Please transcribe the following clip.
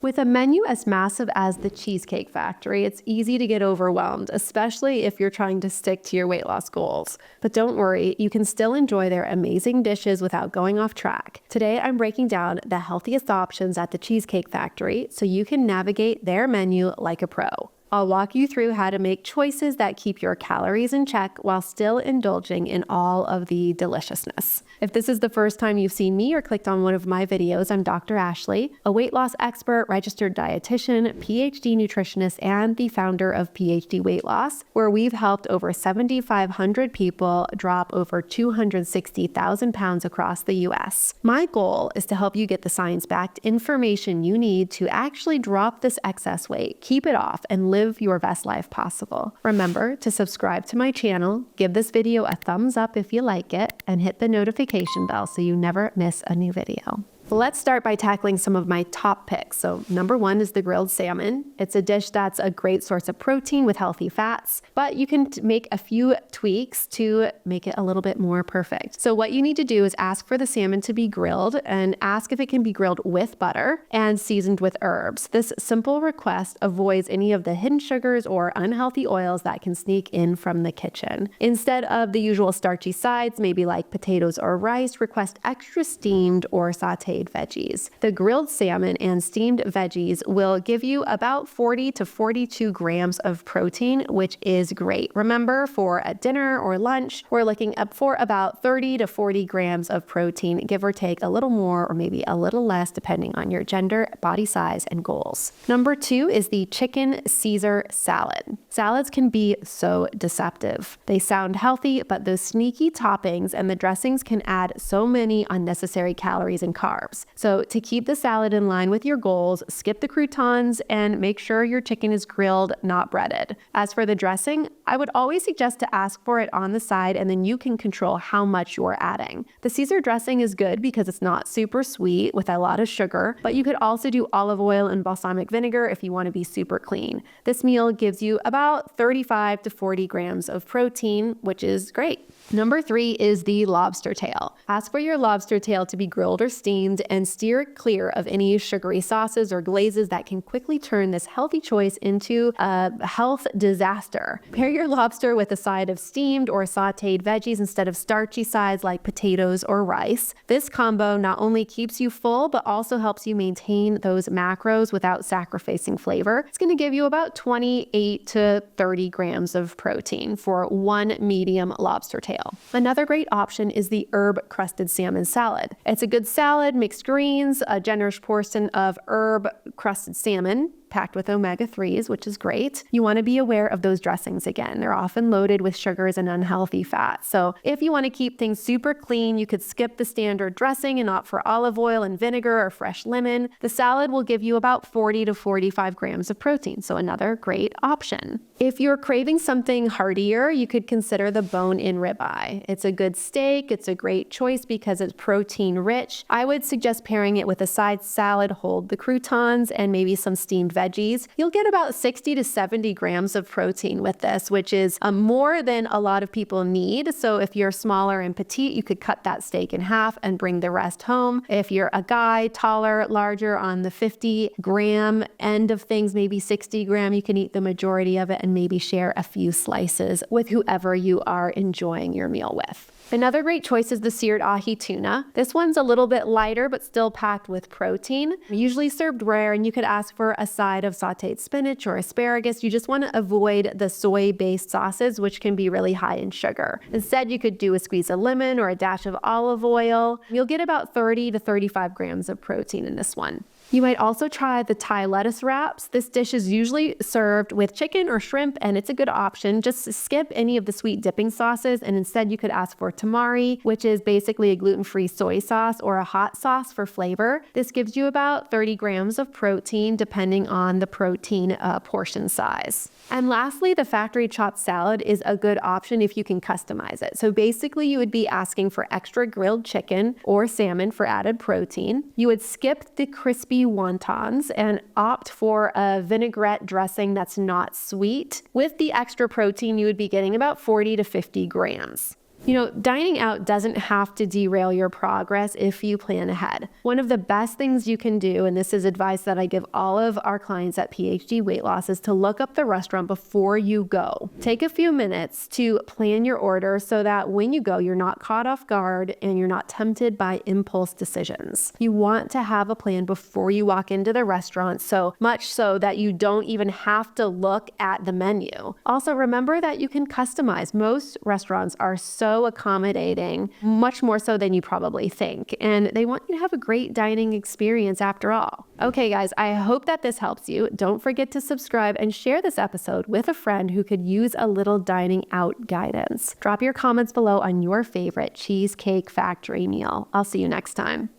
With a menu as massive as the Cheesecake Factory, it's easy to get overwhelmed, especially if you're trying to stick to your weight loss goals. But don't worry, you can still enjoy their amazing dishes without going off track. Today, I'm breaking down the healthiest options at the Cheesecake Factory so you can navigate their menu like a pro. I'll walk you through how to make choices that keep your calories in check while still indulging in all of the deliciousness. If this is the first time you've seen me or clicked on one of my videos, I'm Dr. Ashley, a weight loss expert, registered dietitian, PhD nutritionist, and the founder of PhD Weight Loss, where we've helped over 7,500 people drop over 260,000 pounds across the US. My goal is to help you get the science-backed information you need to actually drop this excess weight, keep it off, and live your best life possible. Remember to subscribe to my channel, give this video a thumbs up if you like it, and hit the notification bell so you never miss a new video. Let's start by tackling some of my top picks. So number one is the grilled salmon. It's a dish that's a great source of protein with healthy fats, but you can make a few tweaks to make it a little bit more perfect. So what you need to do is ask for the salmon to be grilled and ask if it can be grilled with butter and seasoned with herbs. This simple request avoids any of the hidden sugars or unhealthy oils that can sneak in from the kitchen. Instead of the usual starchy sides, maybe like potatoes or rice, request extra steamed or sauteed veggies. The grilled salmon and steamed veggies will give you about 40 to 42 grams of protein, which is great. Remember, for a dinner or lunch, we're looking up for about 30 to 40 grams of protein, give or take a little more or maybe a little less depending on your gender, body size, and goals. Number two is the chicken Caesar salad. Salads can be so deceptive. They sound healthy, but those sneaky toppings and the dressings can add so many unnecessary calories and carbs. So to keep the salad in line with your goals, skip the croutons and make sure your chicken is grilled, not breaded. As for the dressing, I would always suggest to ask for it on the side and then you can control how much you're adding. The Caesar dressing is good because it's not super sweet with a lot of sugar, but you could also do olive oil and balsamic vinegar if you want to be super clean. This meal gives you about 35 to 40 grams of protein, which is great. Number three is the lobster tail. Ask for your lobster tail to be grilled or steamed and steer clear of any sugary sauces or glazes that can quickly turn this healthy choice into a health disaster. Pair your lobster with a side of steamed or sauteed veggies instead of starchy sides like potatoes or rice. This combo not only keeps you full, but also helps you maintain those macros without sacrificing flavor. It's going to give you about 28 to 30 grams of protein for one medium lobster tail. Another great option is the herb-crusted salmon salad. It's a good salad, mixed greens, a generous portion of herb-crusted salmon, packed with omega-3s, which is great. You want to be aware of those dressings again. They're often loaded with sugars and unhealthy fats. So if you want to keep things super clean, you could skip the standard dressing and opt for olive oil and vinegar or fresh lemon. The salad will give you about 40 to 45 grams of protein, so another great option. If you're craving something heartier, you could consider the bone-in ribeye. It's a good steak. It's a great choice because it's protein rich. I would suggest pairing it with a side salad, hold the croutons, and maybe some steamed veggies. You'll get about 60 to 70 grams of protein with this, which is more than a lot of people need. So if you're smaller and petite, you could cut that steak in half and bring the rest home. If you're a guy, taller, larger, on the 50 gram end of things, maybe 60 gram, you can eat the majority of it and maybe share a few slices with whoever you are enjoying your meal with. Another great choice is the seared ahi tuna. This one's a little bit lighter, but still packed with protein, usually served rare, and you could ask for a side of sauteed spinach or asparagus. You just want to avoid the soy-based sauces, which can be really high in sugar. Instead, you could do a squeeze of lemon or a dash of olive oil. You'll get about 30 to 35 grams of protein in this one. You might also try the Thai lettuce wraps. This dish is usually served with chicken or shrimp, and it's a good option. Just skip any of the sweet dipping sauces, and instead you could ask for tamari, which is basically a gluten-free soy sauce or a hot sauce for flavor. This gives you about 30 grams of protein, depending on the protein portion size. And lastly, the factory chopped salad is a good option if you can customize it. So basically, you would be asking for extra grilled chicken or salmon for added protein. You would skip the crispy wontons and opt for a vinaigrette dressing that's not sweet. With the extra protein, you would be getting about 40 to 50 grams. Dining out doesn't have to derail your progress if you plan ahead. One of the best things you can do, and this is advice that I give all of our clients at PhD Weight Loss, is to look up the restaurant before you go. Take a few minutes to plan your order so that when you go, you're not caught off guard and you're not tempted by impulse decisions. You want to have a plan before you walk into the restaurant, so much so that you don't even have to look at the menu. Also, remember that you can customize. Most restaurants are so accommodating, much more so than you probably think, and they want you to have a great dining experience after all. Okay, guys, I hope that this helps you. Don't forget to subscribe and share this episode with a friend who could use a little dining out guidance. Drop your comments below on your favorite Cheesecake Factory meal. I'll see you next time.